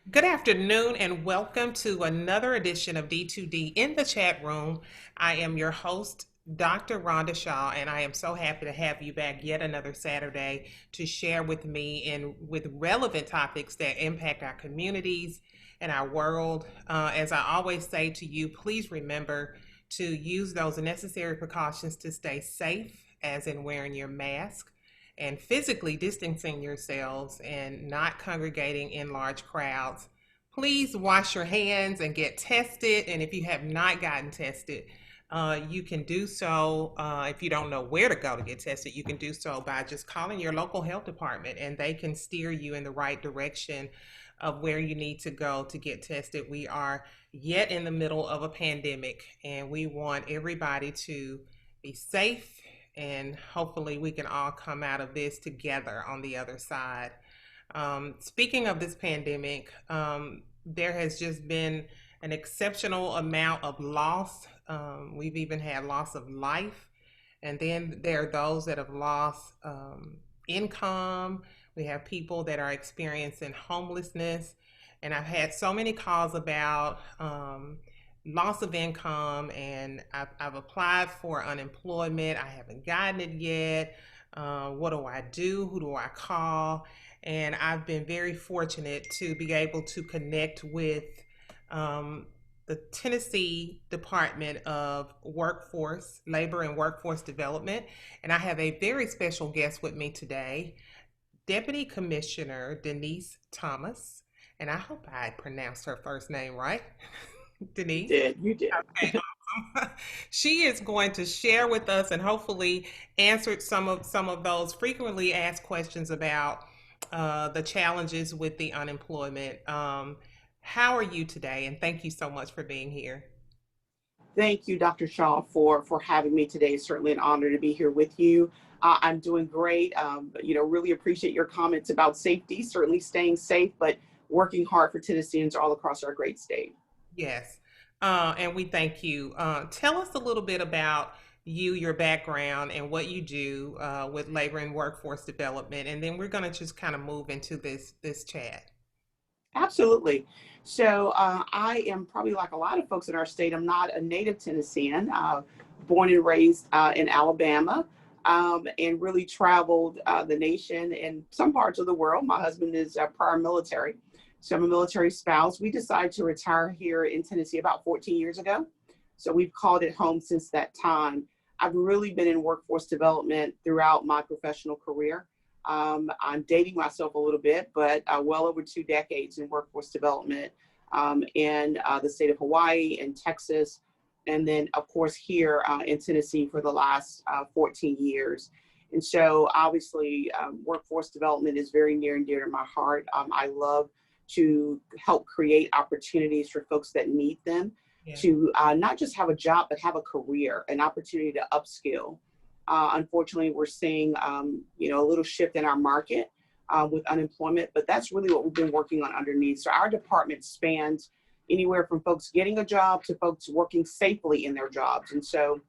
Good afternoon and welcome to another edition of D2D in the chat room. I am your host, Dr. Rhonda Shaw, and I am so happy to have you back yet another Saturday to share with me and with relevant topics that impact our communities and our world. As I always say to you, please remember to use those necessary precautions to stay safe, as in wearing your mask and physically distancing yourselves and not congregating in large crowds. Please wash your hands and get tested. And if you have not gotten tested, you can do so. If you don't know where to go to get tested, you can do so by just calling your local health department and they can steer you in the right direction of where you need to go to get tested. We are yet in the middle of a pandemic and we want everybody to be safe, and hopefully we can all come out of this together on the other side. Speaking of this pandemic, there has just been an exceptional amount of loss. We've even had loss of life. And then there are those that have lost income. We have people that are experiencing homelessness. And I've had so many calls about loss of income, and I've applied for unemployment. I haven't gotten it yet. What do I do? Who do I call? And I've been very fortunate to be able to connect with the Tennessee Department of Workforce, Labor and Workforce Development. And I have a very special guest with me today, Deputy Commissioner Deniece Thomas. And I hope I pronounced her first name right. You Denise. did. You did. Okay, awesome. She is going to share with us and hopefully answer some of those frequently asked questions about the challenges with the unemployment. How are you today? And thank you so much for being here. Thank you, Dr. Shaw, for having me today. It's certainly an honor to be here with you. I'm doing great. Really appreciate your comments about safety. Certainly staying safe, but working hard for Tennesseans all across our great state. Yes. And we thank you. Tell us a little bit about you, your background, and what you do with labor and workforce development, and then we're going to just kind of move into this chat. Absolutely. So I am probably like a lot of folks in our state. I'm not a native Tennessean, born and raised in Alabama, and really traveled the nation and some parts of the world. My husband is prior military, so I'm a military spouse. We decided to retire here in Tennessee about 14 years ago. So we've called it home since that time. I've really been in workforce development throughout my professional career. I'm dating myself a little bit, but well over 2 decades in workforce development in the state of Hawaii and Texas, and then of course here in Tennessee for the last 14 years. And so obviously workforce development is very near and dear to my heart. I love to help create opportunities for folks that need them Yeah. to not just have a job, but have a career, an opportunity to upskill. Unfortunately, we're seeing, a little shift in our market with unemployment, but that's really what we've been working on underneath. So our department spans anywhere from folks getting a job to folks working safely in their jobs. And so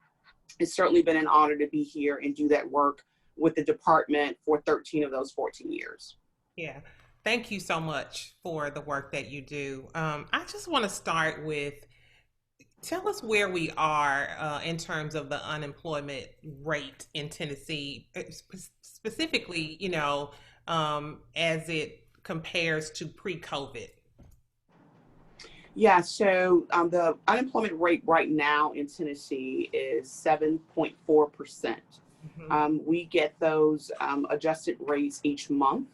it's certainly been an honor to be here and do that work with the department for 13 of those 14 years. Yeah. Thank you so much for the work that you do. I just want to start with, tell us where we are in terms of the unemployment rate in Tennessee, specifically, as it compares to pre-COVID. Yeah, so the unemployment rate right now in Tennessee is 7.4%. Hmm. We get those adjusted rates each month.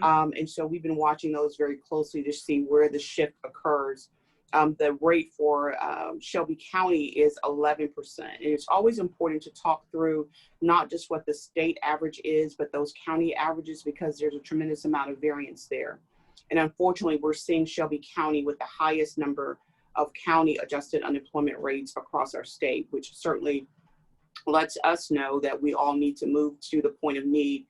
Hmm. And so we've been watching those very closely to see where the shift occurs. The rate for Shelby County is 11%. And it's always important to talk through not just what the state average is, but those county averages, because there's a tremendous amount of variance there. And unfortunately, we're seeing Shelby County with the highest number of county adjusted unemployment rates across our state, which certainly lets us know that we all need to move to the point of need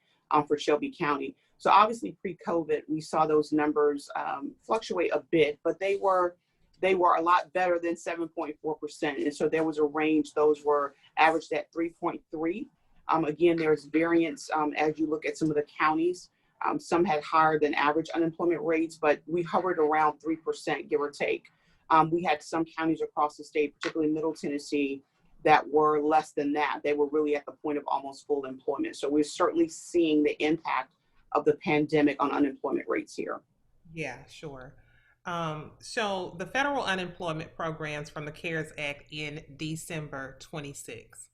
for Shelby County. So obviously pre-COVID, we saw those numbers fluctuate a bit, but they were a lot better than 7.4%. And so there was a range. Those were averaged at 3.3. Again, there's variance as you look at some of the counties. Some had higher than average unemployment rates, but we hovered around 3%, give or take. We had some counties across the state, particularly Middle Tennessee, that were less than that. They were really at the point of almost full employment. So we're certainly seeing the impact of the pandemic on unemployment rates here. Yeah, sure. So the federal unemployment programs from the CARES Act in December 26.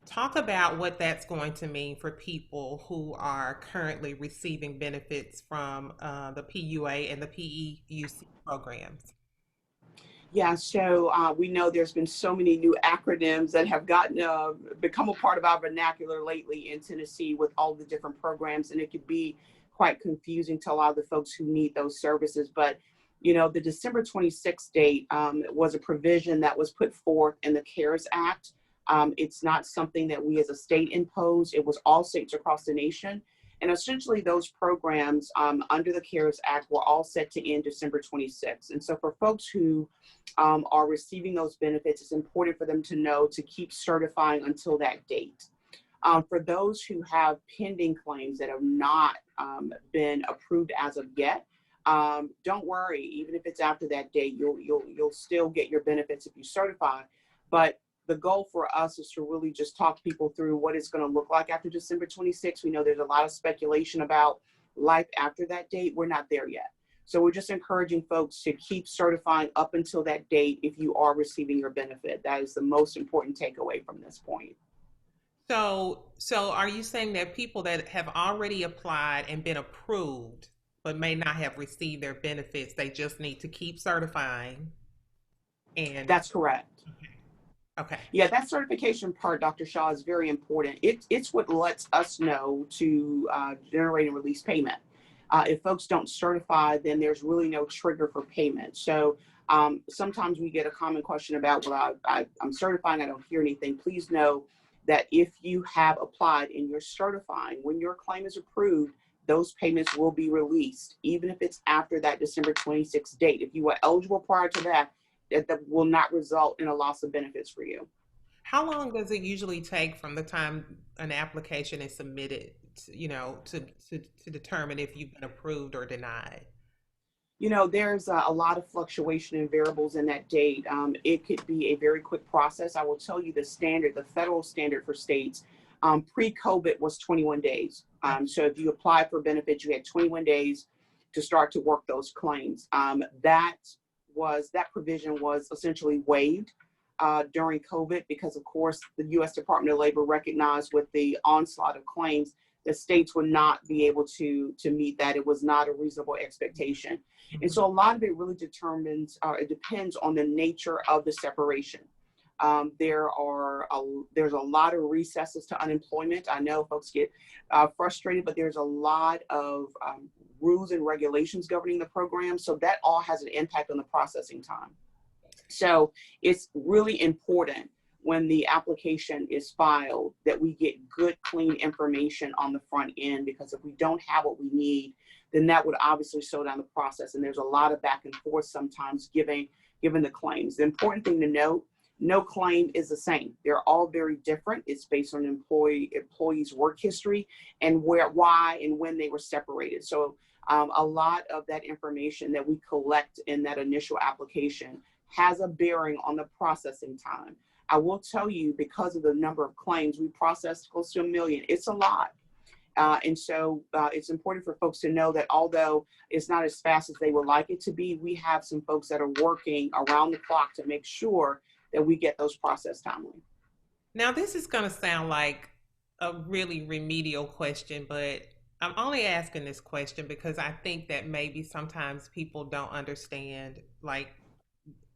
Talk about what that's going to mean for people who are currently receiving benefits from the PUA and the PEUC programs. Yeah, so we know there's been so many new acronyms that have gotten become a part of our vernacular lately in Tennessee with all the different programs, and it could be quite confusing to a lot of the folks who need those services. But the December 26th date was a provision that was put forth in the CARES Act. It's not something that we as a state imposed. It was all states across the nation. And essentially those programs under the CARES Act were all set to end December 26th. And so for folks who are receiving those benefits, it's important for them to know to keep certifying until that date. For those who have pending claims that have not been approved as of yet, don't worry. Even if it's after that date, you'll still get your benefits if you certify. But the goal for us is to really just talk people through what it's going to look like after December 26th. We know there's a lot of speculation about life after that date. We're not there yet. So we're just encouraging folks to keep certifying up until that date if you are receiving your benefit. That is the most important takeaway from this point. So are you saying that people that have already applied and been approved but may not have received their benefits, they just need to keep certifying and That's correct. okay. Yeah, that certification part, Dr. Shaw, is very important. It's what lets us know to generate and release payment. If folks don't certify, then there's really no trigger for payment. So sometimes we get a common question about, well, I'm certifying, I don't hear anything. Please know that if you have applied and you're certifying, when your claim is approved, those payments will be released, even if it's after that December 26th date. If you were eligible prior to that, that will not result in a loss of benefits for you. How long does it usually take from the time an application is submitted, to determine if you've been approved or denied? There's a lot of fluctuation in variables in that date. It could be a very quick process. I will tell you the federal standard for states pre-COVID was 21 days. So if you applied for benefits, you had 21 days to start to work those claims. That provision was essentially waived during COVID because, of course, the U.S. Department of Labor recognized with the onslaught of claims that states would not be able to meet that. It was not a reasonable expectation. And so a lot of it really it depends on the nature of the separation. There's a lot of recesses to unemployment. I know folks get frustrated, but there's a lot of rules and regulations governing the program. So that all has an impact on the processing time. So it's really important when the application is filed that we get good, clean information on the front end, because if we don't have what we need, then that would obviously slow down the process. And there's a lot of back and forth sometimes given the claims. The important thing to note, no claim is the same. They're all very different. It's based on employee's work history and why and when they were separated. So a lot of that information that we collect in that initial application has a bearing on the processing time. I will tell you, because of the number of claims, we processed close to 1 million. It's a lot. And so it's important for folks to know that although it's not as fast as they would like it to be, we have some folks that are working around the clock to make sure that we get those processed timely. Now, this is going to sound like a really remedial question, but I'm only asking this question because I think that maybe sometimes people don't understand like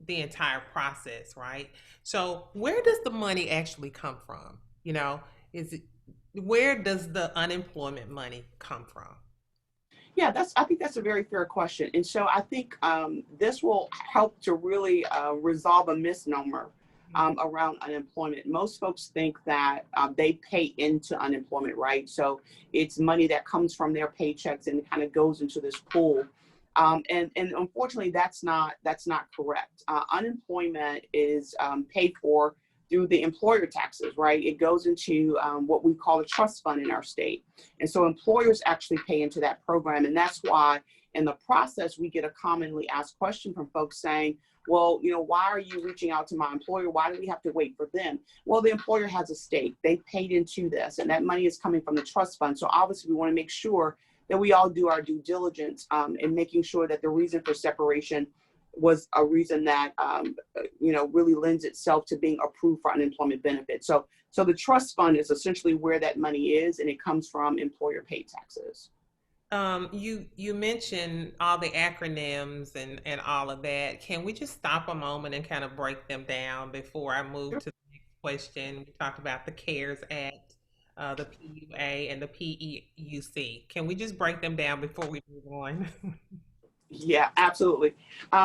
the entire process, right? So, where does the money actually come from? Is it where does the unemployment money come from? Yeah, I think that's a very fair question. And so I think this will help to really resolve a misnomer around unemployment. Most folks think that they pay into unemployment, right? So it's money that comes from their paychecks and kind of goes into this pool. And unfortunately, that's not correct. Unemployment is paid for through the employer taxes, right? It goes into what we call a trust fund in our state. And so employers actually pay into that program. And that's why in the process, we get a commonly asked question from folks saying, well, why are you reaching out to my employer? Why do we have to wait for them? Well, the employer has a stake. They paid into this, and that money is coming from the trust fund. So obviously, we want to make sure that we all do our due diligence in making sure that the reason for separation was a reason that really lends itself to being approved for unemployment benefits. So the trust fund is essentially where that money is, and it comes from employer paid taxes. You mentioned all the acronyms and all of that. Can we just stop a moment and kind of break them down before I move Sure. to the next question? We talked about the CARES Act, the PUA, and the PEUC. Can we just break them down before we move on? Yeah, absolutely.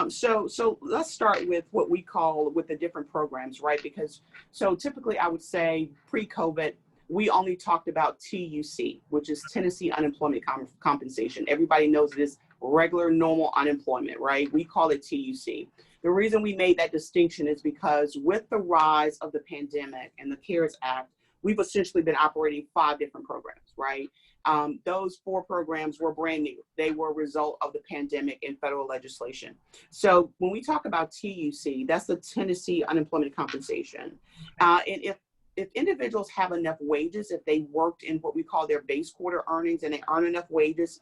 So let's start with what we call with the different programs, right? Because so typically I would say pre-COVID, we only talked about TUC, which is Tennessee Unemployment Compensation. Everybody knows it is regular, normal unemployment, right? We call it TUC. The reason we made that distinction is because with the rise of the pandemic and the CARES Act, we've essentially been operating 5 different programs, right? Those 4 programs were brand new. They were a result of the pandemic and federal legislation. So when we talk about TUC, that's the Tennessee Unemployment Compensation. And if individuals have enough wages, if they worked in what we call their base quarter earnings and they earn enough wages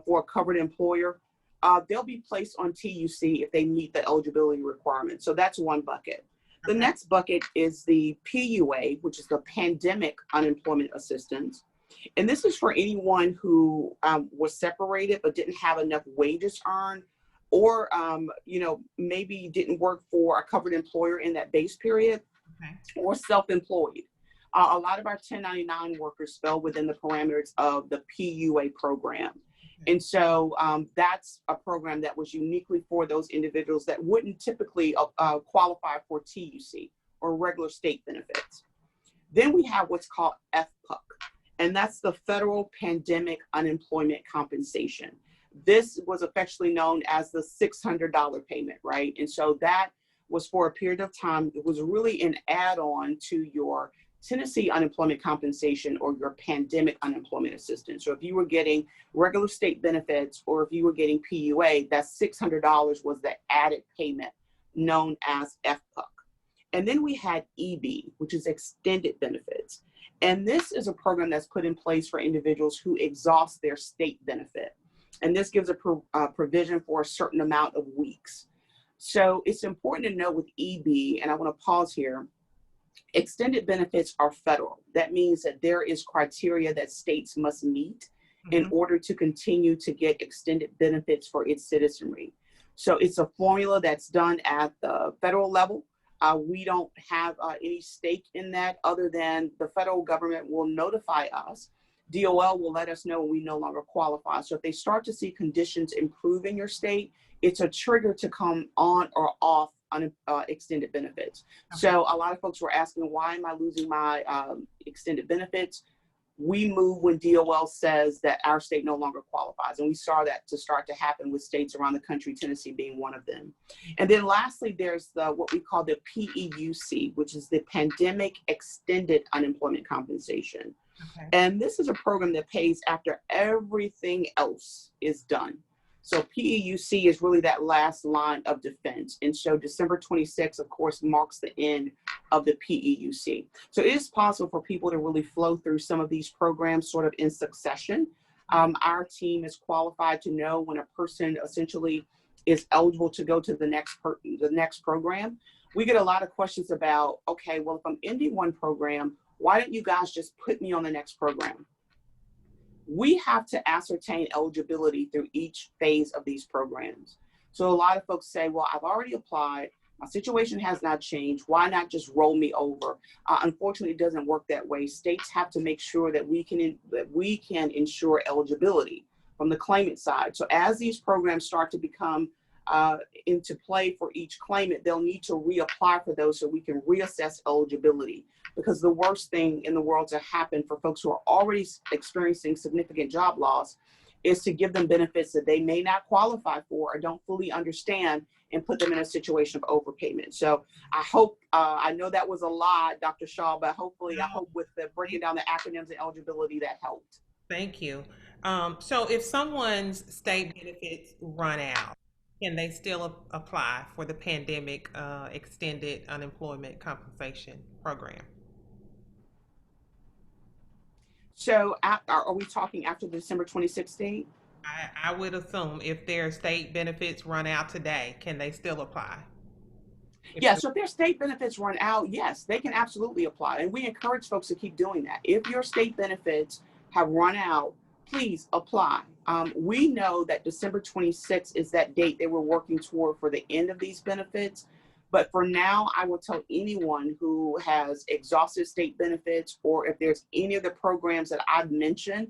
for a covered employer, they'll be placed on TUC if they meet the eligibility requirements. So that's one bucket. The Okay. next bucket is the PUA, which is the Pandemic Unemployment Assistance. And this is for anyone who was separated but didn't have enough wages earned, or maybe didn't work for a covered employer in that base period, Okay. or self-employed. A lot of our 1099 workers fell within the parameters of the PUA program. And so that's a program that was uniquely for those individuals that wouldn't typically qualify for TUC or regular state benefits. Then we have what's called FPUC, and that's the Federal Pandemic Unemployment Compensation. This was affectionately known as the $600 payment, right? And so that was for a period of time. It was really an add-on to your Tennessee unemployment compensation or your pandemic unemployment assistance. So if you were getting regular state benefits or if you were getting PUA, that $600 was the added payment known as FPUC. And then we had EB, which is extended benefits. And this is a program that's put in place for individuals who exhaust their state benefit. And this gives a provision for a certain amount of weeks. So it's important to know with EB, and I want to pause here, extended benefits are federal. That means that there is criteria that states must meet in order to continue to get extended benefits for its citizenry. So it's a formula that's done at the federal level. We don't have any stake in that other than the federal government will notify us. DOL will let us know when we no longer qualify. So if they start to see conditions improve in your state, it's a trigger to come on or off on extended benefits. Okay. So a lot of folks were asking, why am I losing my extended benefits? We move when DOL says that our state no longer qualifies. And we saw that to start to happen with states around the country, Tennessee being one of them. And then lastly, there's what we call the PEUC, which is the Pandemic Extended Unemployment Compensation. Okay. And this is a program that pays after everything else is done. So PEUC is really that last line of defense. And so December 26th, of course, marks the end of the PEUC. So it is possible for people to really flow through some of these programs sort of in succession. Our team is qualified to know when a person essentially is eligible to go to the next program. We get a lot of questions about, okay, well, if I'm ending one program, why don't you guys just put me on the next program? We have to ascertain eligibility through each phase of these programs. So a lot of folks say, well, I've already applied. My situation has not changed. Why not just roll me over? Unfortunately, it doesn't work that way. States have to make sure that we can ensure eligibility from the claimant side. So as these programs start to become into play for each claimant, they'll need to reapply for those so we can reassess eligibility. Because the worst thing in the world to happen for folks who are already experiencing significant job loss is to give them benefits that they may not qualify for or don't fully understand and put them in a situation of overpayment. So I hope, I know that was a lot, Dr. Shaw, but hopefully, I hope with the breaking down the acronyms and eligibility that helped. Thank you. So if someone's state benefits run out, can they still apply for the pandemic extended unemployment compensation program? So are we talking after the December 26th date? I would assume if their state benefits run out today, can they still apply? If Yeah, the, so if their state benefits run out, yes, they can absolutely apply. And we encourage folks to keep doing that. If your state benefits have run out, please apply. We know that December 26th is that date they were working toward for the end of these benefits. But for now, I will tell anyone who has exhausted state benefits, or if there's any of the programs that I've mentioned,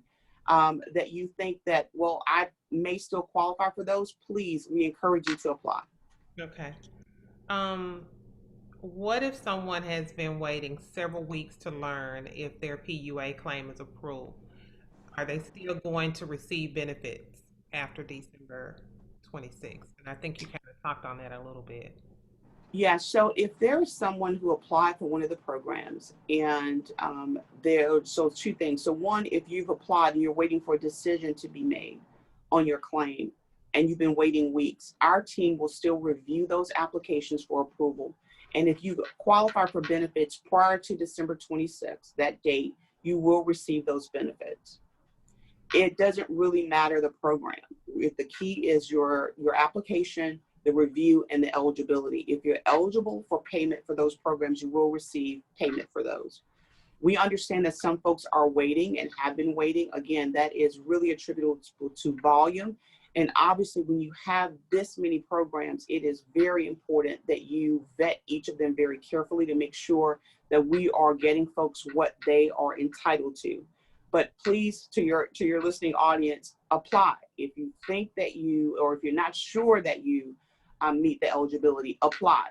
that you think that, well, I may still qualify for those, please, we encourage you to apply. okay. Um, what if someone has been waiting several weeks to learn if their PUA claim is approved? Are they still going to receive benefits after December 26th? And I think you kind of talked on that a little bit. Yeah, so if there is someone who applied for one of the programs and so two things. So one, if you've applied and you're waiting for a decision to be made on your claim and you've been waiting weeks, our team will still review those applications for approval. And if you qualify for benefits prior to December 26th, that date, you will receive those benefits. It doesn't really matter the program. If the key is your application, the review, and the eligibility. If you're eligible for payment for those programs, you will receive payment for those. We understand that some folks are waiting and have been waiting. Again, that is really attributable to volume. And obviously, when you have this many programs, it is very important that you vet each of them very carefully to make sure that we are getting folks what they are entitled to. But please, to your listening audience, apply. If you think that you, or if you're not sure that you meet the eligibility, apply.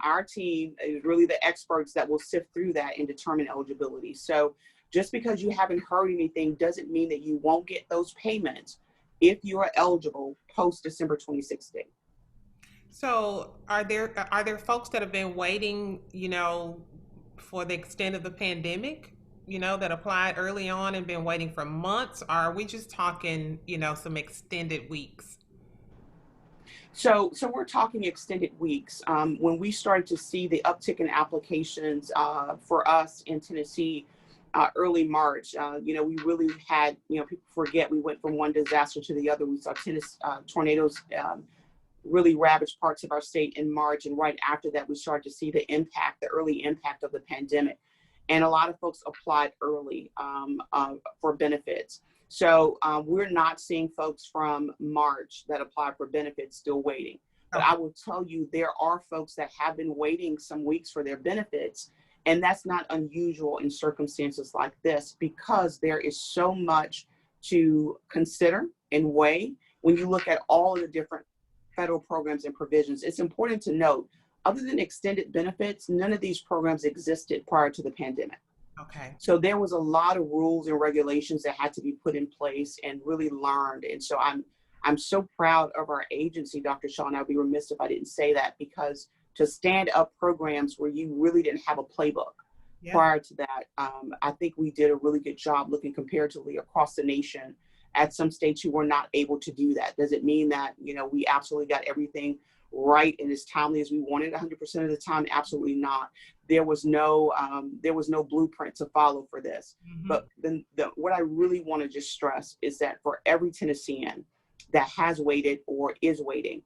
Our team is really the experts that will sift through that and determine eligibility. So just because you haven't heard anything doesn't mean that you won't get those payments if you are eligible post December 26th date. So are there folks that have been waiting, for the extent of the pandemic, that applied early on and been waiting for months? Or are we just talking, some extended weeks? So we're talking extended weeks. When we started to see the uptick in applications for us in Tennessee early March, we really had, people forget we went from one disaster to the other. We saw tornadoes really ravaged parts of our state in March. And right after that, we started to see the early impact of the pandemic. And a lot of folks applied early for benefits. So we're not seeing folks from March that apply for benefits still waiting. But Okay. I will tell you, there are folks that have been waiting some weeks for their benefits. And that's not unusual in circumstances like this, because there is so much to consider and weigh when you look at all of the different federal programs and provisions. It's important to note, other than extended benefits, none of these programs existed prior to the pandemic. Okay. So there was a lot of rules and regulations that had to be put in place and really learned. And so I'm so proud of our agency, Dr. Shaw, and I'd be remiss if I didn't say that, because to stand up programs where you really didn't have a playbook Yeah. prior to that, I think we did a really good job looking comparatively across the nation at some states who were not able to do that. Does it mean that, we absolutely got everything right and as timely as we wanted 100% of the time? Absolutely not. There was no blueprint to follow for this. Hmm. But then what I really want to just stress is that for every Tennessean that has waited or is waiting,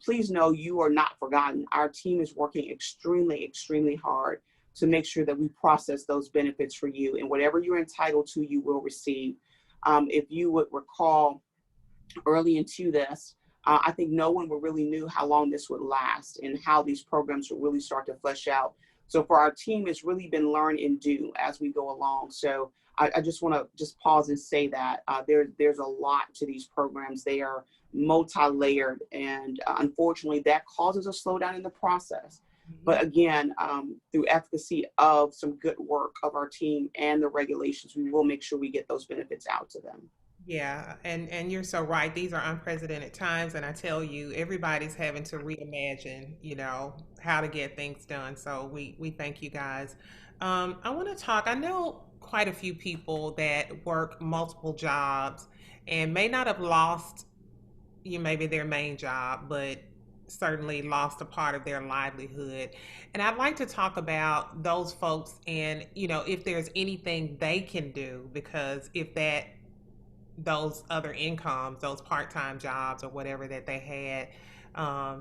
please know you are not forgotten. Our team is working extremely, extremely hard to make sure that we process those benefits for you, and whatever you're entitled to, you will receive. If you would recall, early into this, I think no one really knew how long this would last and how these programs would really start to flesh out. So for our team, it's really been learn and do as we go along. So I just want to just pause and say that there's a lot to these programs. They are multi-layered, and unfortunately, that causes a slowdown in the process. Hmm. But again, through efficacy of some good work of our team and the regulations, we will make sure we get those benefits out to them. Yeah, and you're so right. These are unprecedented times, and I tell you, everybody's having to reimagine, how to get things done. So we thank you guys. I want to talk. I know quite a few people that work multiple jobs and may not have lost maybe their main job, but certainly lost a part of their livelihood. And I'd like to talk about those folks and, if there's anything they can do, because if those other incomes, those part-time jobs or whatever that they had,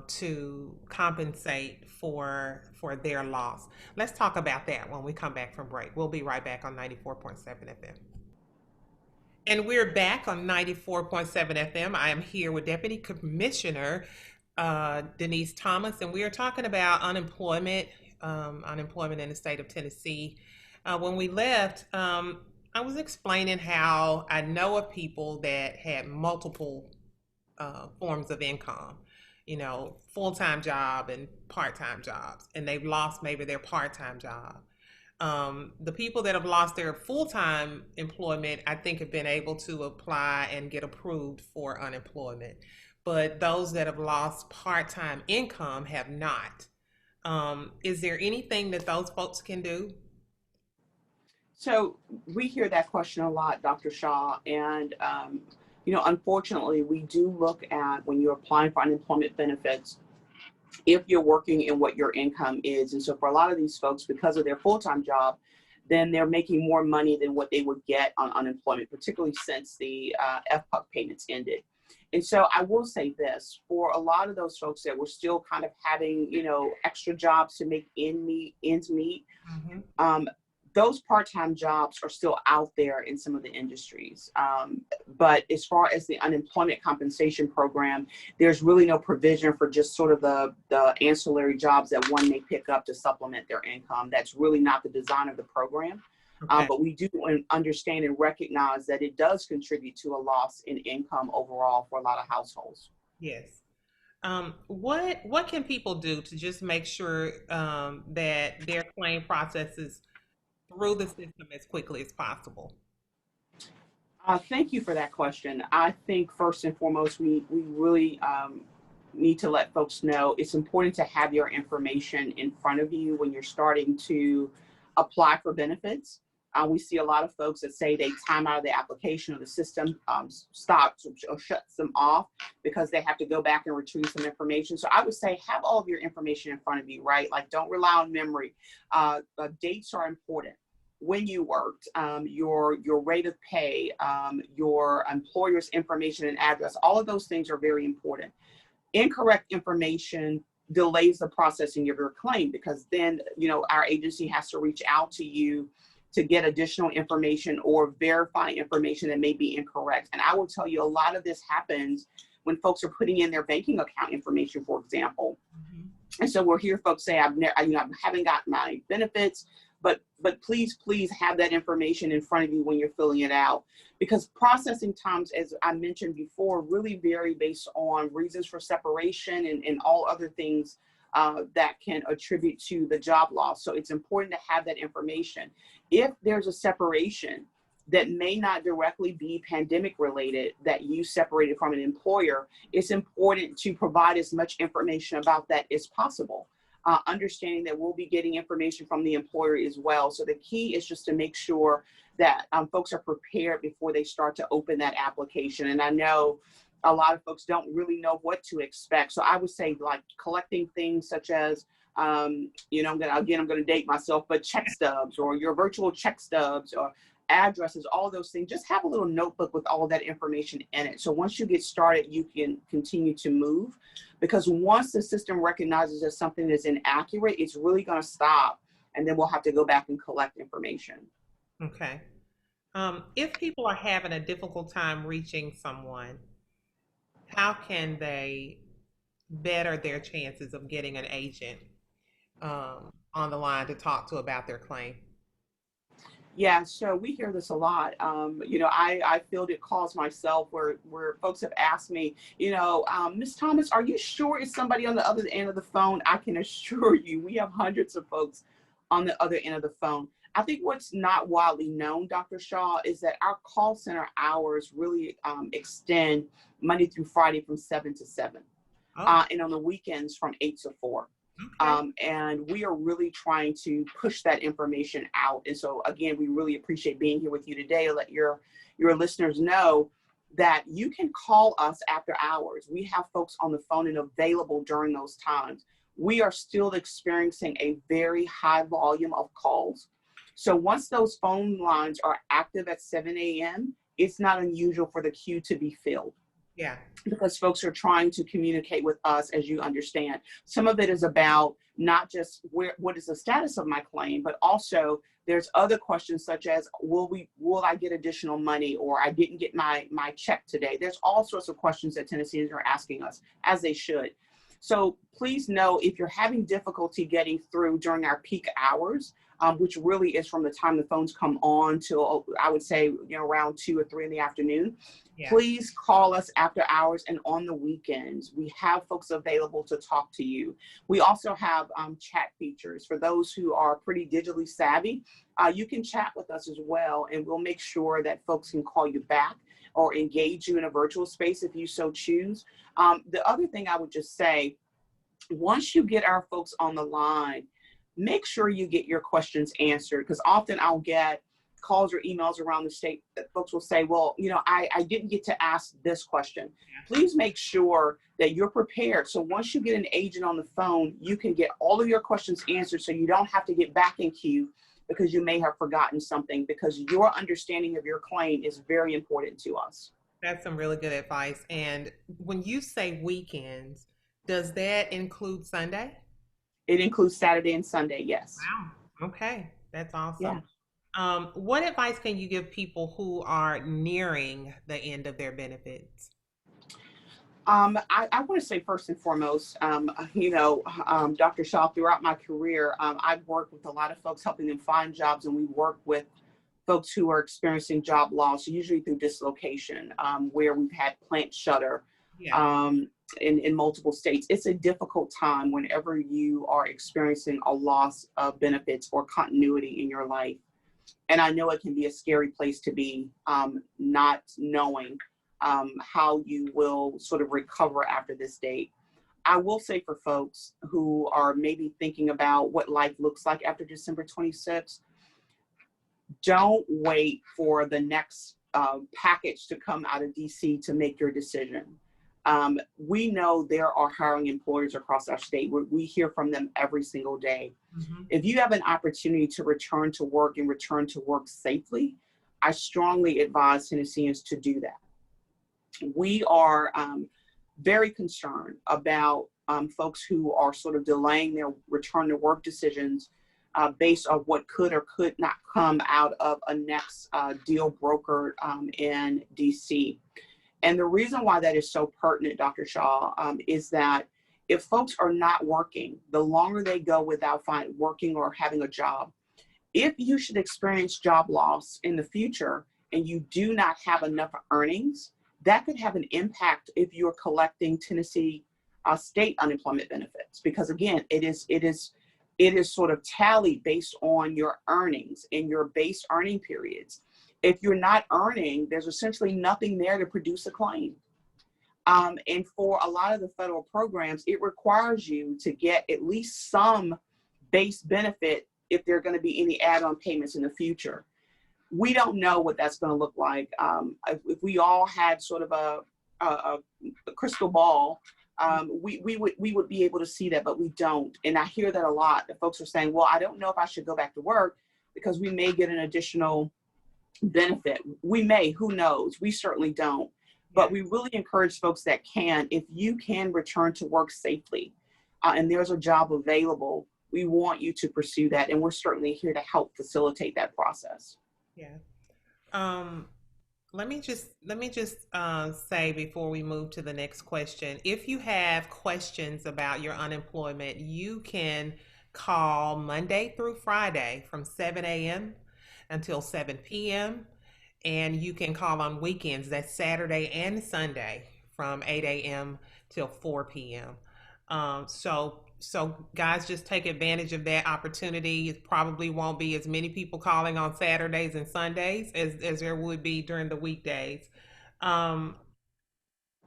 to compensate for their loss. Let's talk about that when we come back from break. We'll be right back on 94.7 FM. And we're back on 94.7 FM. I am here with Deputy Commissioner Deniece Thomas, and we are talking about unemployment in the state of Tennessee. When we left, I was explaining how I know of people that had multiple forms of income, full-time job and part-time jobs, and they've lost maybe their part-time job. The people that have lost their full-time employment, I think, have been able to apply and get approved for unemployment. But those that have lost part-time income have not. Is there anything that those folks can do? So we hear that question a lot, Dr. Shaw, and unfortunately, we do look at when you're applying for unemployment benefits, if you're working and what your income is. And so for a lot of these folks, because of their full-time job, then they're making more money than what they would get on unemployment, particularly since the FPUC payments ended. And so I will say this, for a lot of those folks that were still kind of having, extra jobs to make ends meet, Mm-hmm. those part-time jobs are still out there in some of the industries. But as far as the unemployment compensation program, there's really no provision for just sort of the ancillary jobs that one may pick up to supplement their income. That's really not the design of the program. Okay. But we do understand and recognize that it does contribute to a loss in income overall for a lot of households. Yes. What can people do to just make sure that their claim processes through the system as quickly as possible? Thank you for that question. I think first and foremost, we really need to let folks know it's important to have your information in front of you when you're starting to apply for benefits. We see a lot of folks that say they time out of the application or the system stops or shuts them off because they have to go back and retrieve some information. So I would say have all of your information in front of you, right? Like don't rely on memory. Dates are important. When you worked, your rate of pay, your employer's information and address, all of those things are very important. Incorrect information delays the processing of your claim because then, our agency has to reach out to you to get additional information or verify information that may be incorrect. And I will tell you, a lot of this happens when folks are putting in their banking account information, for example. Mm-hmm. And so we'll hear folks say, I haven't gotten my benefits, but please have that information in front of you when you're filling it out, because processing times, as I mentioned before, really vary based on reasons for separation and all other things that can attribute to the job loss. So it's important to have that information. If there's a separation that may not directly be pandemic related, that you separated from an employer, it's important to provide as much information about that as possible. Understanding that we'll be getting information from the employer as well. So the key is just to make sure that folks are prepared before they start to open that application. And I know a lot of folks don't really know what to expect. So I would say like collecting things such as, I'm going to date myself, but check stubs or your virtual check stubs or addresses, all those things. Just have a little notebook with all of that information in it. So once you get started, you can continue to move, because once the system recognizes that something is inaccurate, it's really going to stop. And then we'll have to go back and collect information. Okay. If people are having a difficult time reaching someone, how can they better their chances of getting an agent on the line to talk to about their claim? Yeah, so we hear this a lot. I fielded calls myself where folks have asked me, Ms. Thomas, are you sure it's somebody on the other end of the phone? I can assure you, we have hundreds of folks on the other end of the phone. I think what's not widely known, Dr. Shaw, is that our call center hours really extend Monday through Friday from 7 to 7, Oh, and on the weekends from 8 to 4. okay. And we are really trying to push that information out. And so, again, we really appreciate being here with you today to let your listeners know that you can call us after hours. We have folks on the phone and available during those times. We are still experiencing a very high volume of calls. So once those phone lines are active at 7 a.m., it's not unusual for the queue to be filled Yeah. because folks are trying to communicate with us, as you understand. Some of it is about not just what is the status of my claim, but also there's other questions such as will I get additional money, or I didn't get my check today. There's all sorts of questions that Tennesseans are asking us, as they should. So please know, if you're having difficulty getting through during our peak hours, which really is from the time the phones come on till, I would say, around 2 or 3 in the afternoon, Yeah. please call us after hours and on the weekends. We have folks available to talk to you. We also have chat features for those who are pretty digitally savvy. You can chat with us as well, and we'll make sure that folks can call you back or engage you in a virtual space if you so choose. The other thing I would just say, once you get our folks on the line, make sure you get your questions answered, because often I'll get calls or emails around the state that folks will say, well, I didn't get to ask this question. Please make sure that you're prepared. So once you get an agent on the phone, you can get all of your questions answered, so you don't have to get back in queue because you may have forgotten something, because your understanding of your claim is very important to us. That's some really good advice. And when you say weekends, does that include Sunday? It includes Saturday and Sunday, yes. Wow. Okay. That's Yeah. awesome. What advice can you give people who are nearing the end of their benefits? I want to say first and foremost, Dr. Shaw, throughout my career, I've worked with a lot of folks, helping them find jobs, and we work with folks who are experiencing job loss, usually through dislocation, where we've had plant shutter Yeah. um, in multiple states. It's a difficult time whenever you are experiencing a loss of benefits or continuity in your life. And I know it can be a scary place to be, not knowing how you will sort of recover after this date. I will say, for folks who are maybe thinking about what life looks like after December 26th, don't wait for the next package to come out of DC to make your decision. We know there are hiring employers across our state. We hear from them every single day. Hmm. If you have an opportunity to return to work and return to work safely, I strongly advise Tennesseans to do that. We are very concerned about folks who are sort of delaying their return to work decisions based on what could or could not come out of a next deal brokered in DC. And the reason why that is so pertinent, Dr. Shaw, is that if folks are not working, the longer they go without working or having a job, if you should experience job loss in the future and you do not have enough earnings, that could have an impact if you're collecting Tennessee state unemployment benefits. Because again, it is sort of tallied based on your earnings in your base earning periods. If you're not earning, there's essentially nothing there to produce a claim. And for a lot of the federal programs, it requires you to get at least some base benefit if there are going to be any add-on payments in the future. We don't know what that's going to look like. If we all had sort of a crystal ball, we would be able to see that, but we don't. And I hear that a lot. The folks are saying, well, I don't know if I should go back to work because we may get an additional benefit. We may, who knows? We certainly don't. Yeah. But we really encourage folks that can, if you can return to work safely and there's a job available, we want you to pursue that. And we're certainly here to help facilitate that process. Yeah. Um, let me just say before we move to the next question, if you have questions about your unemployment, you can call Monday through Friday from 7 a.m. until 7 p.m. And you can call on weekends, that's Saturday and Sunday from 8 a.m. till 4 p.m. So guys, just take advantage of that opportunity. It probably won't be as many people calling on Saturdays and Sundays as there would be during the weekdays. Um,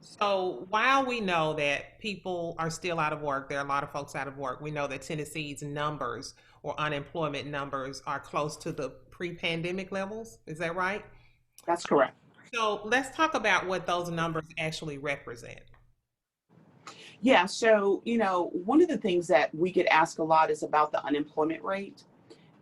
so while we know that people are still out of work, there are a lot of folks out of work. We know that Tennessee's numbers or unemployment numbers are close to the pre-pandemic levels. Is that right? That's correct. So let's talk about what those numbers actually represent. Yeah, so, one of the things that we get asked a lot is about the unemployment rate.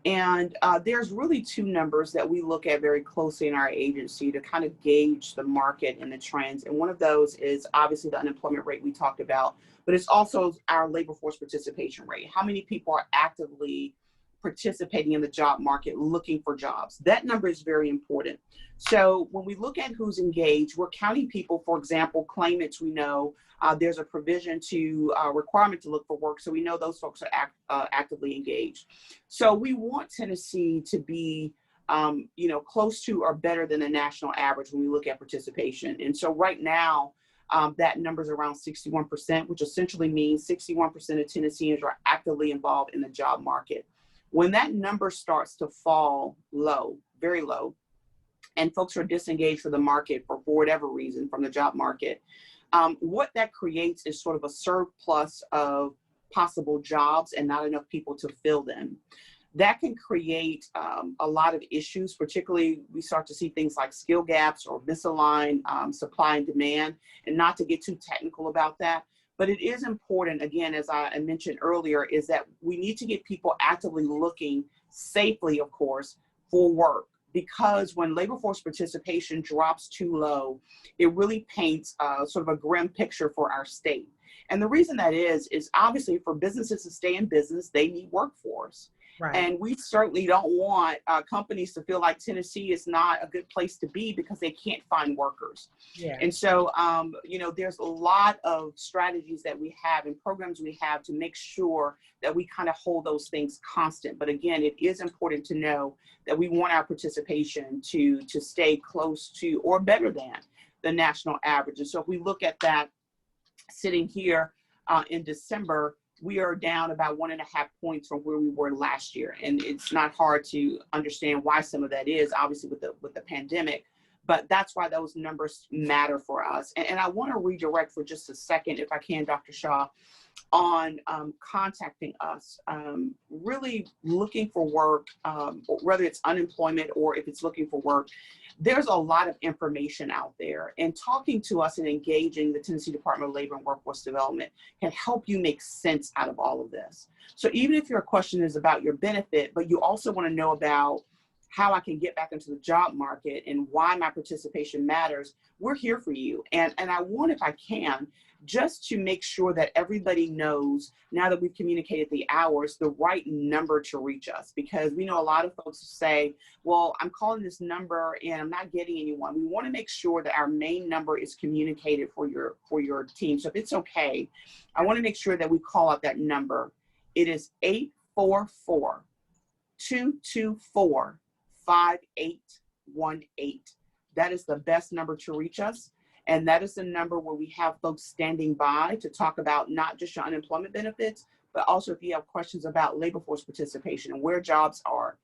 And there's really two numbers that we look at very closely in our agency to kind of gauge the market and the trends. And one of those is obviously the unemployment rate we talked about, but it's also our labor force participation rate. How many people are actively participating in the job market looking for jobs? That number is very important. So when we look at who's engaged, we're counting people, for example, claimants. We know there's a provision to requirement to look for work. So we know those folks are actively engaged. So we want Tennessee to be, close to or better than the national average when we look at participation. And so right now, that number is around 61%, which essentially means 61% of Tennesseans are actively involved in the job market. When that number starts to fall low, very low, and folks are disengaged from the market for whatever reason from the job market, what that creates is sort of a surplus of possible jobs and not enough people to fill them. That can create a lot of issues, particularly we start to see things like skill gaps or misaligned supply and demand, and not to get too technical about that. But it is important, again, as I mentioned earlier, is that we need to get people actively looking safely, of course, for work. Because when labor force participation drops too low, it really paints sort of a grim picture for our state. And the reason that is obviously for businesses to stay in business, they need workforce. Right. And we certainly don't want companies to feel like Tennessee is not a good place to be because they can't find workers. Yeah. And so, there's a lot of strategies that we have and programs we have to make sure that we kind of hold those things constant. But again, it is important to know that we want our participation to stay close to or better than the national average. And so if we look at that sitting here in December, we are down about 1.5 points from where we were last year. And it's not hard to understand why some of that is, obviously with the pandemic, but that's why those numbers matter for us. And I want to redirect for just a second, if I can, Dr. Shaw, on contacting us, really looking for work, whether it's unemployment or if it's looking for work. There's a lot of information out there, and talking to us and engaging the Tennessee Department of Labor and Workforce Development can help you make sense out of all of this. So even if your question is about your benefit, but you also want to know about how I can get back into the job market and why my participation matters, we're here for you. And I want, if I can, just to make sure that everybody knows, now that we've communicated the hours, the right number to reach us. Because we know a lot of folks say, well, I'm calling this number and I'm not getting anyone. We want to make sure that our main number is communicated for your team. So if it's okay, I want to make sure that we call out that number. It is 844-224-5818. That is the best number to reach us. And that is the number where we have folks standing by to talk about not just your unemployment benefits, but also if you have questions about labor force participation and where jobs are,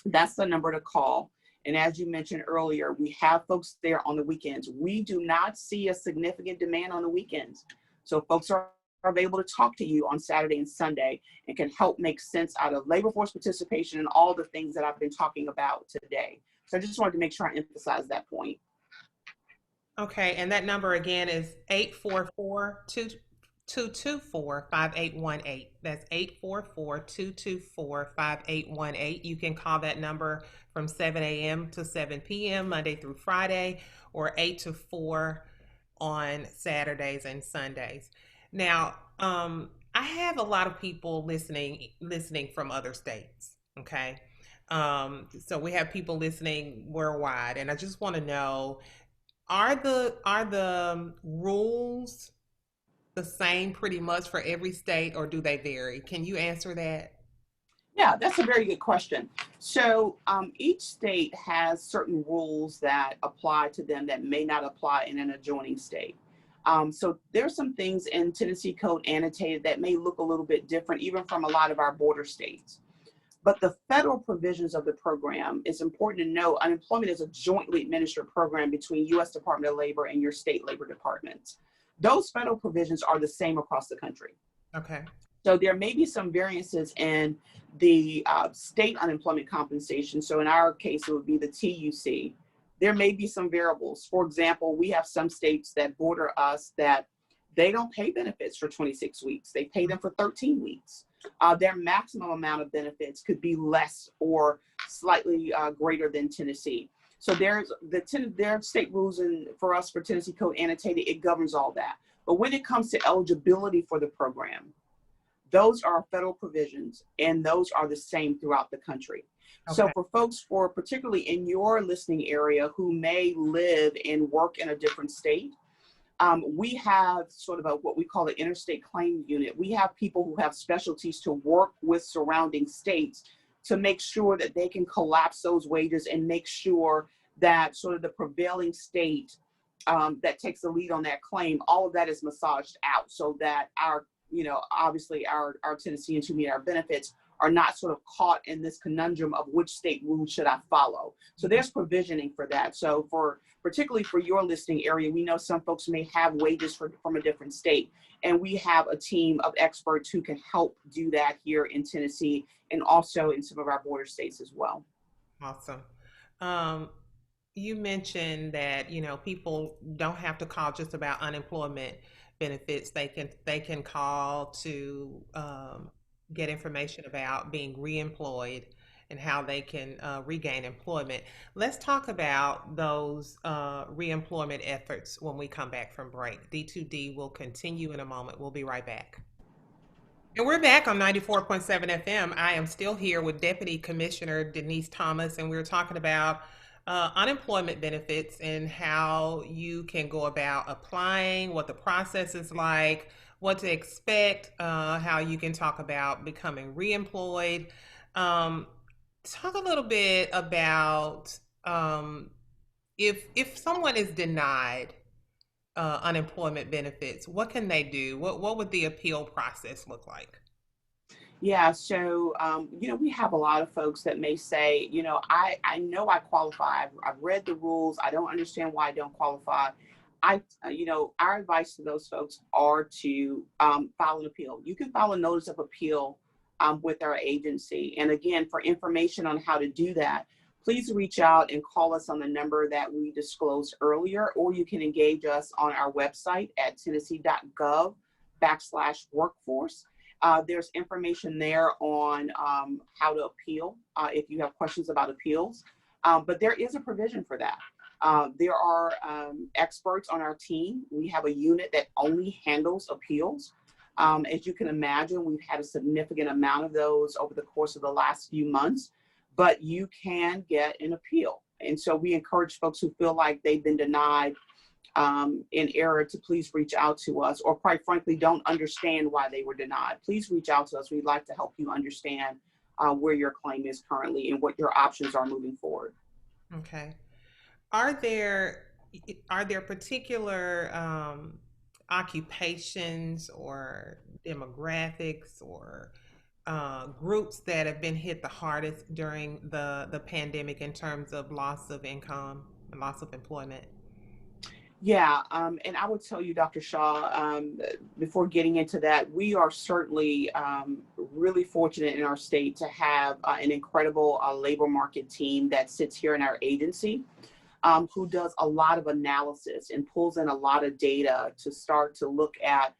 that's the number to call. And as you mentioned earlier, we have folks there on the weekends. We do not see a significant demand on the weekends. So folks are able to talk to you on Saturday and Sunday and can help make sense out of labor force participation and all the things that I've been talking about today. So I just wanted to make sure I emphasize that point. Okay, and that number again is 844-224-5818. That's 844-224-5818. You can call that number from 7 a.m. to 7 p.m. Monday through Friday, or 8 to 4 on Saturdays and Sundays. Now, I have a lot of people listening from other states. Okay, so we have people listening worldwide, and I just want to know, are the rules the same pretty much for every state, or do they vary? Can you answer that? Yeah, that's a very good question. So each state has certain rules that apply to them that may not apply in an adjoining state. So there's some things in Tennessee Code Annotated that may look a little bit different, even from a lot of our border states. But the federal provisions of the program, it's important to know unemployment is a jointly administered program between U.S. Department of Labor and your state labor departments. Those federal provisions are the same across the country. Okay. So there may be some variances in the state unemployment compensation. So in our case, it would be the TUC. There may be some variables. For example, we have some states that border us that they don't pay benefits for 26 weeks. They pay them for 13 weeks. Their maximum amount of benefits could be less or slightly greater than Tennessee. So there's their state rules, and for us, for Tennessee Code Annotated, it governs all that. But when it comes to eligibility for the program, those are federal provisions, and those are the same throughout the country. Okay. So for folks, for particularly in your listening area who may live and work in a different state, we have sort of what we call the interstate claim unit. We have people who have specialties to work with surrounding states to make sure that they can collapse those wages and make sure that sort of the prevailing state that takes the lead on that claim, all of that is massaged out so that our, obviously our Tennesseans who need our benefits are not sort of caught in this conundrum of which state rule should I follow. So there's provisioning for that. So particularly for your listening area, we know some folks may have wages from a different state, and we have a team of experts who can help do that here in Tennessee and also in some of our border states as well. Awesome. You mentioned that, people don't have to call just about unemployment benefits. They can call to get information about being reemployed and how they can regain employment. Let's talk about those reemployment efforts when we come back from break. D2D will continue in a moment. We'll be right back. And we're back on 94.7 FM. I am still here with Deputy Commissioner Deniece Thomas, and we're talking about unemployment benefits and how you can go about applying, what the process is like, what to expect, how you can talk about becoming reemployed. Talk a little bit about if someone is denied unemployment benefits, what can they do? What would the appeal process look like? Yeah, so, we have a lot of folks that may say, I know I qualify. I've read the rules. I don't understand why I don't qualify. Our advice to those folks are to file an appeal. You can file a notice of appeal with our agency. And again, for information on how to do that, please reach out and call us on the number that we disclosed earlier, or you can engage us on our website at tennessee.gov/workforce. There's information there on how to appeal if you have questions about appeals. But there is a provision for that. There are experts on our team. We have a unit that only handles appeals. As you can imagine, we've had a significant amount of those over the course of the last few months, but you can get an appeal. And so we encourage folks who feel like they've been denied in error to please reach out to us, or quite frankly, don't understand why they were denied. Please reach out to us. We'd like to help you understand where your claim is currently and what your options are moving forward. Okay. Are there particular occupations or demographics or groups that have been hit the hardest during the pandemic in terms of loss of income and loss of employment? Yeah, and I would tell you, Dr. Shaw, before getting into that, we are certainly really fortunate in our state to have an incredible labor market team that sits here in our agency, who does a lot of analysis and pulls in a lot of data to start to look at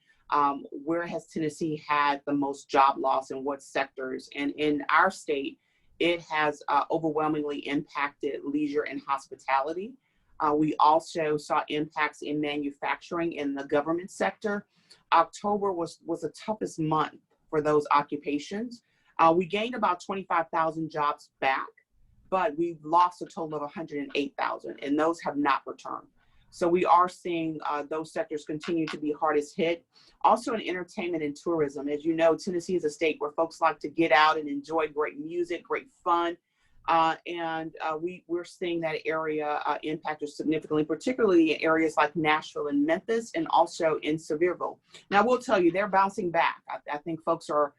where has Tennessee had the most job loss and what sectors. And in our state, it has overwhelmingly impacted leisure and hospitality. We also saw impacts in manufacturing in the government sector. October was the toughest month for those occupations. We gained about 25,000 jobs back, but we've lost a total of 108,000, and those have not returned. So we are seeing those sectors continue to be hardest hit. Also in entertainment and tourism. As you know, Tennessee is a state where folks like to get out and enjoy great music, great fun. We're seeing that area impacted significantly, particularly in areas like Nashville and Memphis, and also in Sevierville. Now, I will tell you, they're bouncing back. I think folks are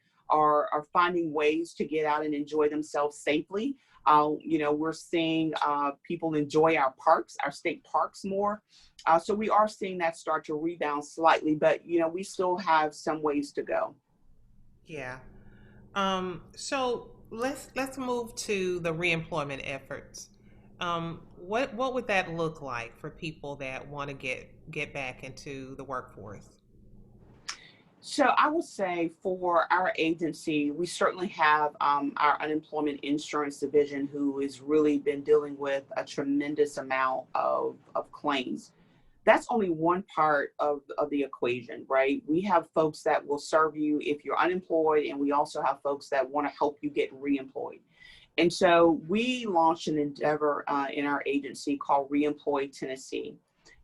finding ways to get out and enjoy themselves safely. We're seeing people enjoy our parks, our state parks more. So we are seeing that start to rebound slightly, but we still have some ways to go. Yeah. So let's move to the reemployment efforts. What would that look like for people that want to get back into the workforce? So I will say for our agency, we certainly have our unemployment insurance division who has really been dealing with a tremendous amount of claims. That's only one part of the equation, right? We have folks that will serve you if you're unemployed, and we also have folks that want to help you get reemployed. And so we launched an endeavor in our agency called Reemploy Tennessee.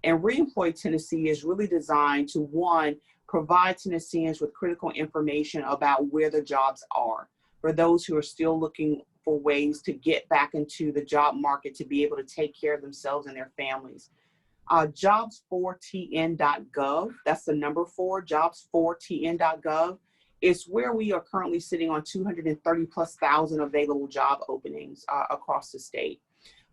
And Reemploy Tennessee is really designed to, one, provide Tennesseans with critical information about where the jobs are for those who are still looking for ways to get back into the job market to be able to take care of themselves and their families. Jobs4tn.gov, that's the number 4, jobs4tn.gov, is where we are currently sitting on 230 plus thousand available job openings across the state.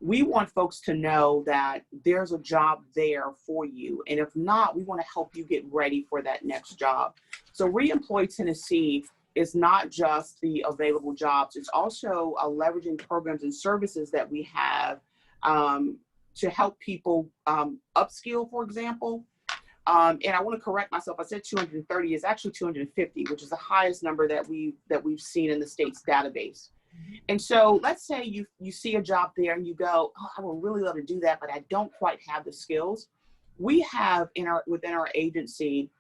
We want folks to know that there's a job there for you. And if not, we want to help you get ready for that next job. So Reemploy Tennessee is not just the available jobs, it's also leveraging programs and services that we have to help people upskill, for example. And I want to correct myself. I said 230 is actually 250, which is the highest number that we've seen in the state's database. And so let's say you see a job there and you go, oh, I would really love to do that, but I don't quite have the skills. We have within our agency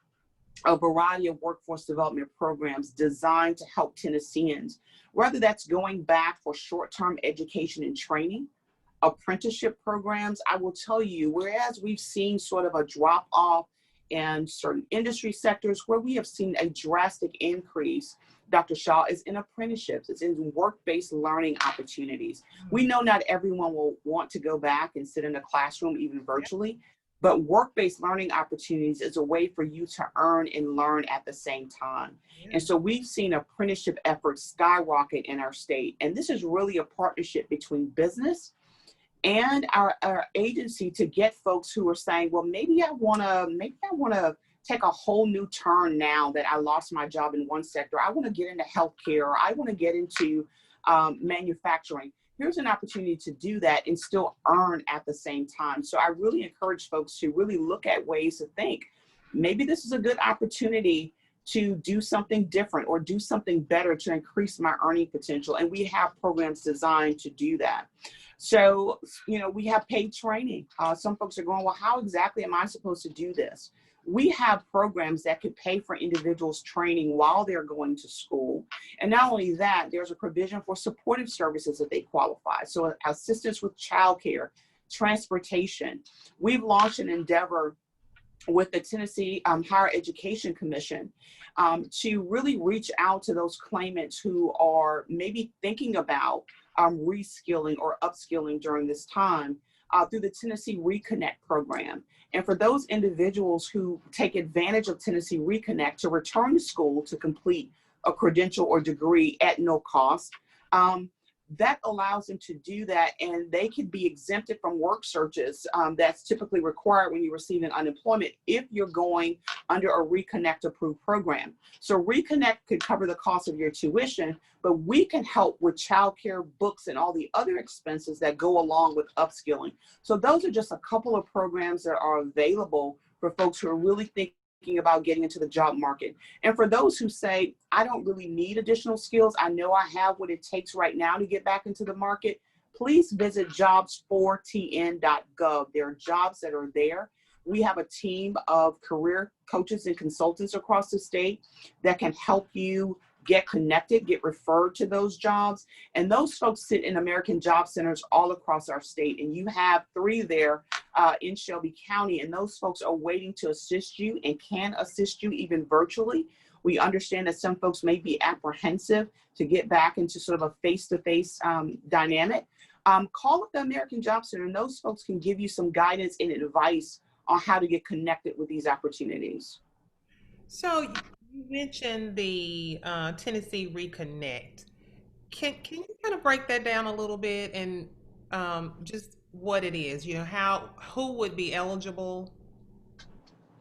a variety of workforce development programs designed to help Tennesseans, whether that's going back for short-term education and training, apprenticeship programs. I will tell you, whereas we've seen sort of a drop off in certain industry sectors, where we have seen a drastic increase, Dr. Shaw, is in apprenticeships, it's in work-based learning opportunities. We know not everyone will want to go back and sit in a classroom, even virtually, but work-based learning opportunities is a way for you to earn and learn at the same time. And so we've seen apprenticeship efforts skyrocket in our state. And this is really a partnership between business and our agency to get folks who are saying, well, maybe I want to take a whole new turn now that I lost my job in one sector. I want to get into healthcare, or I want to get into manufacturing. Here's an opportunity to do that and still earn at the same time. So I really encourage folks to really look at ways to think, maybe this is a good opportunity to do something different or do something better to increase my earning potential. And we have programs designed to do that. So, we have paid training. Some folks are going, well, how exactly am I supposed to do this? We have programs that could pay for individuals' training while they're going to school. And not only that, there's a provision for supportive services if they qualify. So assistance with childcare, transportation. We've launched an endeavor with the Tennessee Higher Education Commission to really reach out to those claimants who are maybe thinking about reskilling or upskilling during this time through the Tennessee Reconnect program. And for those individuals who take advantage of Tennessee Reconnect to return to school to complete a credential or degree at no cost, that allows them to do that, and they could be exempted from work searches that's typically required when you're receiving unemployment if you're going under a Reconnect approved program. So Reconnect could cover the cost of your tuition, but we can help with childcare, books, and all the other expenses that go along with upskilling. So those are just a couple of programs that are available for folks who are really thinking about getting into the job market. And for those who say, I don't really need additional skills, I know I have what it takes right now to get back into the market, please visit jobs4tn.gov. There are jobs that are there. We have a team of career coaches and consultants across the state that can help you get connected, get referred to those jobs. And those folks sit in American Job Centers all across our state. And you have 3 there in Shelby County. And those folks are waiting to assist you and can assist you even virtually We understand that some folks may be apprehensive to get back into sort of a face-to-face dynamic. Call up the American Job Center, and those folks can give you some guidance and advice on how to get connected with these opportunities. So you mentioned the Tennessee Reconnect. Can you kind of break that down a little bit and just what it is? You know, how who would be eligible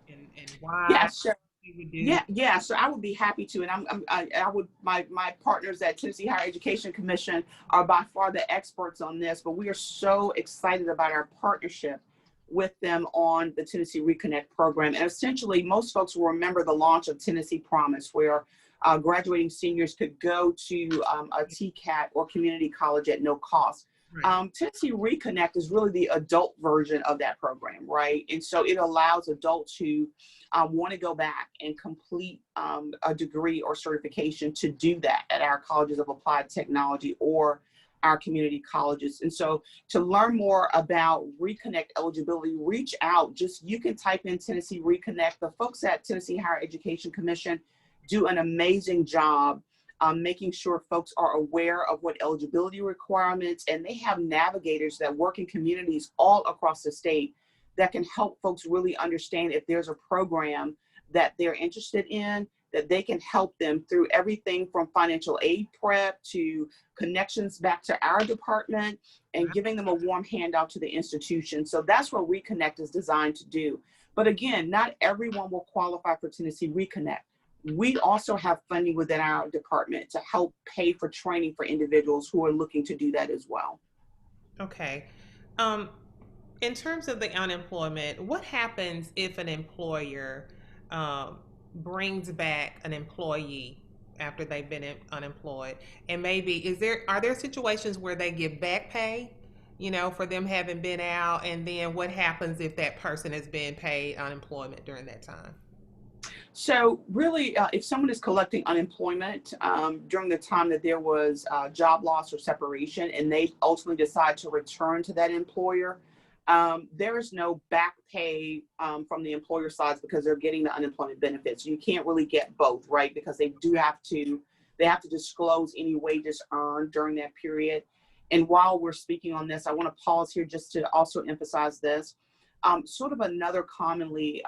and why Yeah, sure. you would do. Yeah. So I would be happy to, and I would my partners at Tennessee Higher Education Commission are by far the experts on this. But we are so excited about our partnership with them on the Tennessee Reconnect program. And essentially, most folks will remember the launch of Tennessee Promise, where graduating seniors could go to a TCAT or community college at no cost. Right. Tennessee Reconnect is really the adult version of that program, right? And so it allows adults who want to go back and complete a degree or certification to do that at our colleges of applied technology or our community colleges. And so to learn more about Reconnect eligibility, reach out. Just you can type in Tennessee Reconnect. The folks at Tennessee Higher Education Commission do an amazing job making sure folks are aware of what eligibility requirements, and they have navigators that work in communities all across the state that can help folks really understand if there's a program that they're interested in, that they can help them through everything from financial aid prep to connections back to our department and giving them a warm handout to the institution. So that's what Reconnect is designed to do. But again, not everyone will qualify for Tennessee Reconnect. We also have funding within our department to help pay for training for individuals who are looking to do that as well. Okay. Um, in terms of the unemployment, what happens if an employer um, brings back an employee after they've been unemployed? And maybe are there situations where they give back pay, you know, for them having been out? And then what happens if that person has been paid unemployment during that time? So really, if someone is collecting unemployment during the time that there was job loss or separation, and they ultimately decide to return to that employer, there is no back pay from the employer side because they're getting the unemployment benefits. You can't really get both, right? Because they have to disclose any wages earned during that period. And while we're speaking on this, I want to pause here just to also emphasize this. Sort of another commonly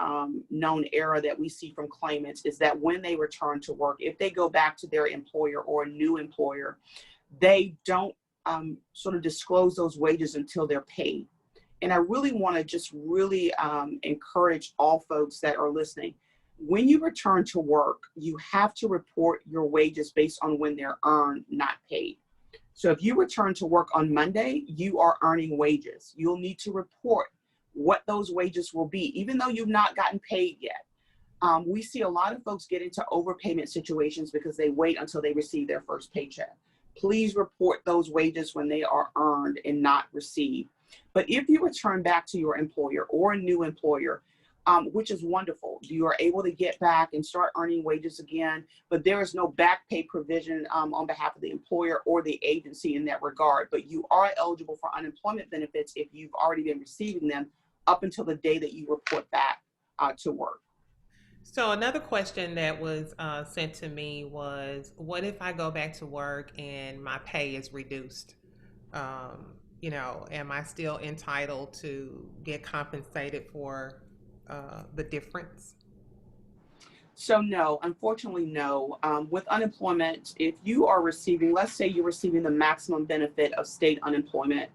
known error that we see from claimants is that when they return to work, if they go back to their employer or a new employer, they don't sort of disclose those wages until they're paid. And I really want to just really encourage all folks that are listening. When you return to work, you have to report your wages based on when they're earned, not paid. So if you return to work on Monday, you are earning wages. You'll need to report what those wages will be, even though you've not gotten paid yet. We see a lot of folks get into overpayment situations because they wait until they receive their first paycheck. Please report those wages when they are earned and not received. But if you return back to your employer or a new employer, which is wonderful, you are able to get back and start earning wages again, but there is no back pay provision on behalf of the employer or the agency in that regard. But you are eligible for unemployment benefits if you've already been receiving them up until the day that you report back to work. So another question that was sent to me was, what if I go back to work and my pay is reduced? You know, am I still entitled to get compensated for the difference? So no, unfortunately, no. With unemployment, if you are receiving, let's say you're receiving the maximum benefit of state unemployment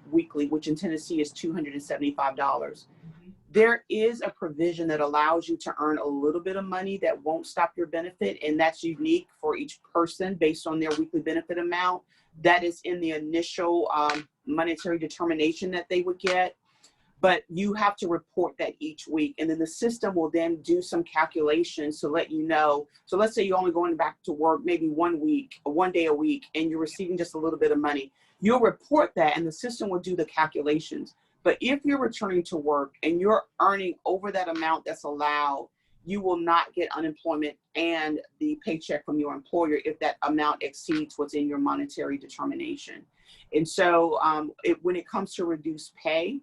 weekly, which in Tennessee is $275. Mhm. There is a provision that allows you to earn a little bit of money that won't stop your benefit, and that's unique for each person based on their weekly benefit amount. That is in the initial monetary determination that they would get, but you have to report that each week, and then the system will then do some calculations to let you know. So let's say you're only going back to work maybe 1 week or 1 day a week, and you're receiving just a little bit of money. You'll report that, and the system will do the calculations. But if you're returning to work and you're earning over that amount that's allowed, you will not get unemployment and the paycheck from your employer if that amount exceeds what's in your monetary determination. And so when it comes to reduced pay,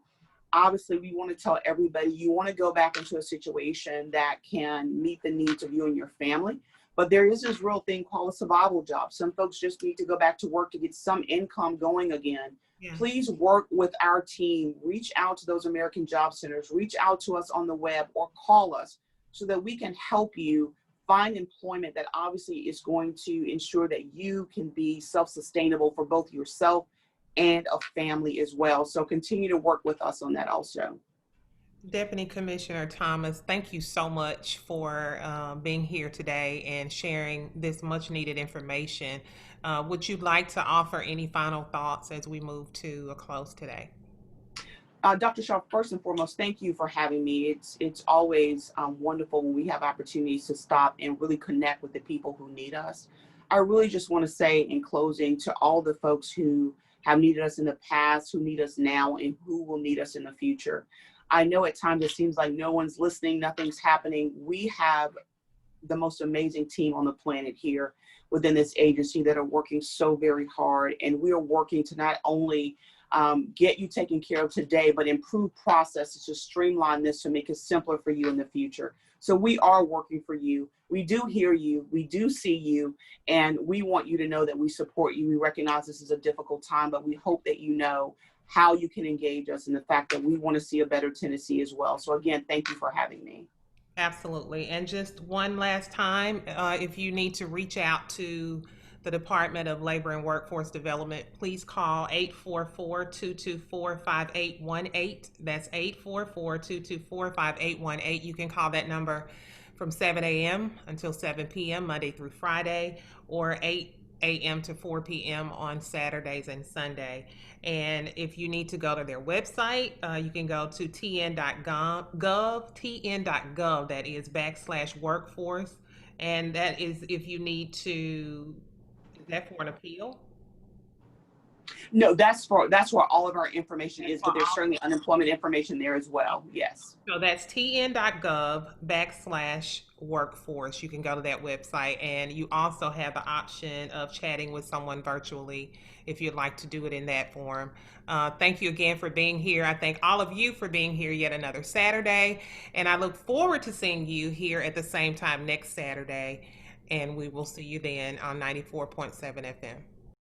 obviously we want to tell everybody you want to go back into a situation that can meet the needs of you and your family. But there is this real thing called a survival job. Some folks just need to go back to work to get some income going again. Yes. Please work with our team. Reach out to those American Job Centers. Reach out to us on the web or call us so that we can help you find employment that obviously is going to ensure that you can be self-sustainable for both yourself and a family as well. So continue to work with us on that also. Deputy Commissioner Thomas, thank you so much for being here today and sharing this much needed information. Would you like to offer any final thoughts as we move to a close today? Dr. Shaw, first and foremost, thank you for having me. It's always wonderful when we have opportunities to stop and really connect with the people who need us. I really just want to say in closing to all the folks who have needed us in the past, who need us now, and who will need us in the future. I know at times it seems like no one's listening, nothing's happening. We have the most amazing team on the planet here within this agency that are working so very hard. And we are working to not only get you taken care of today, but improve processes to streamline this to make it simpler for you in the future. So we are working for you. We do hear you. We do see you. And we want you to know that we support you. We recognize this is a difficult time, but we hope that you know how you can engage us and the fact that we want to see a better Tennessee as well. So again, thank you for having me. Absolutely. And just one last time, if you need to reach out to the Department of Labor and Workforce Development, please call 844-224-5818. That's 844-224-5818. You can call that number from 7 a.m. until 7 p.m. Monday through Friday, or 8 a.m. to 4 p.m. on Saturdays and Sunday. And if you need to go to their website, you can go to tn.gov, that is /workforce. And that is if you need to, is that for an appeal? No, that's where all of our information That's is, for but there's all. certainly unemployment information there as well. Yes. So that's tn.gov /workforce. You can go to that website, and you also have the option of chatting with someone virtually if you'd like to do it in that form. Thank you again for being here. I thank all of you for being here yet another Saturday, and I look forward to seeing you here at the same time next Saturday. And we will see you then on 94.7 FM.